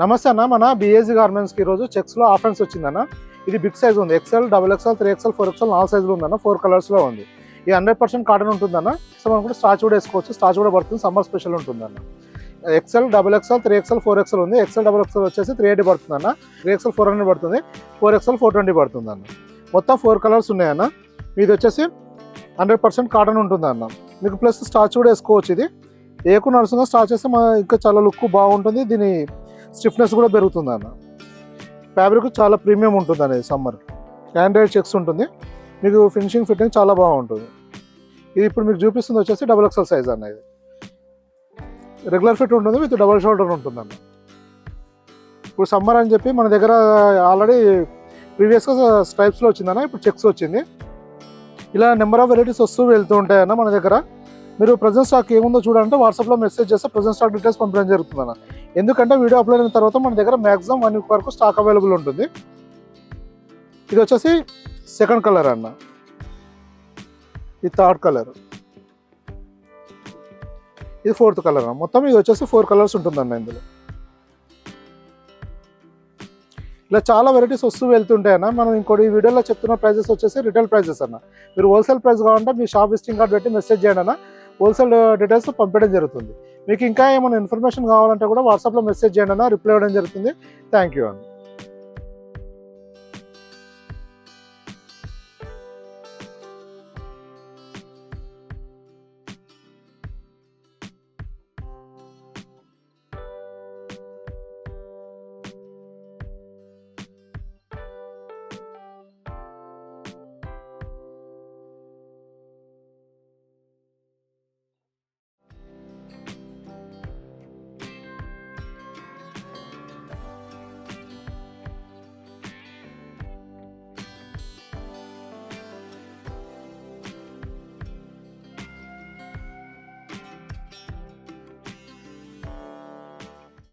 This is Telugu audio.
నమస్తే అన్న, మన బిఏజీ గార్మెంట్స్కి ఈరోజు చెక్స్లో ఆఫర్స్ వచ్చిందన్న. ఇది బిగ్ సైజ్ ఉంది, XL, double XL, 3XL, 4XL 4 సైజులు ఉందన్న. 4 కలర్స్లో ఉంది. ఈ 100% కాటన్ ఉంటుందన్న. సో మనం కూడా స్టార్చ్ కూడా వేసుకోవచ్చు, స్టార్చ్ కూడా పడుతుంది. సమ్మర్ స్పెషల్ ఉంటుందన్న. XL, double XL, 3XL, 4XL ఉంది. ఎక్సెల్ డబుల్ ఎక్సెల్ వచ్చేసి 380 పడుతుందన్న. 3XL 400 పడుతుంది, 4XL 420 పడుతుందన్న. మొత్తం 4 కలర్స్ ఉన్నాయన్న. ఇది వచ్చేసి 100% కాటన్ ఉంటుందన్న. మీకు ప్లస్ స్టార్చ్ కూడా వేసుకోవచ్చు. ఇది ఏకు నడుస్తుందో స్టార్చ్ చేస్తే ఇంకా చాలా లుక్ బాగుంటుంది. దీని స్టిఫ్నెస్ కూడా పెరుగుతుంది అన్న. ఫ్యాబ్రిక్ చాలా ప్రీమియం ఉంటుంది అనేది. సమ్మర్ ఆండ్రాయిడ్ చెక్స్ ఉంటుంది. మీకు ఫినిషింగ్ ఫిట్టింగ్ చాలా బాగుంటుంది. ఇది ఇప్పుడు మీకు చూపిస్తుంది వచ్చేసి డబుల్ ఎక్సెల్ సైజ్ అన్న. ఇది రెగ్యులర్ ఫిట్ ఉంటుంది, విత్ డబుల్ షోల్డర్ ఉంటుంది అన్న. ఇప్పుడు సమ్మర్ అని చెప్పి మన దగ్గర ఆల్రెడీ ప్రీవియస్గా స్ట్రైప్స్లో వచ్చిందన్న, ఇప్పుడు చెక్స్ వచ్చింది. ఇలా నెంబర్ ఆఫ్ వెరైటీస్ వస్తూ వెళ్తూ ఉంటాయన్న మన దగ్గర. మీరు ప్రజెంట్ స్టాక్ ఏముందో చూడాలంటే వాట్సాప్లో మెసేజ్ చేస్తే ప్రజెంట్ స్టాక్ డీటెయిల్స్ పంపించడం జరుగుతుందన్న. ఎందుకంటే వీడియో అప్లోడ్ అయిన తర్వాత మన దగ్గర మ్యాక్సిమం 1 వీక్ వరకు స్టాక్ అవైలబుల్ ఉంటుంది. ఇది వచ్చేసి సెకండ్ కలర్ అన్న. ఇది థర్డ్ కలర్, ఇది ఫోర్త్ కలర్ అన్న. మొత్తం ఇది వచ్చేసి 4 కలర్స్ ఉంటుందన్న. ఇందులో ఇలా చాలా వెరైటీస్ వస్తూ వెళ్తుంటాయన్న. మనం ఇంకోటి ఈ వీడియోలో చెప్తున్న ప్రైజెస్ వచ్చేసి రిటైల్ ప్రైజెస్ అన్న. మీరు హోల్సేల్ ప్రైస్ కావాలంటే మీ షాప్ విజిటింగ్ కార్డ్ పెట్టి మెసేజ్ చేయండి అన్న. హోల్సేల్ డీటెయిల్స్ పంపించడం జరుగుతుంది. మీకు ఇంకా ఏమైనా ఇన్ఫర్మేషన్ కావాలంటే కూడా వాట్సాప్లో మెసేజ్ చేయండి అన్న, రిప్లై ఇవ్వడం జరుగుతుంది. థ్యాంక్ యూ అన్న.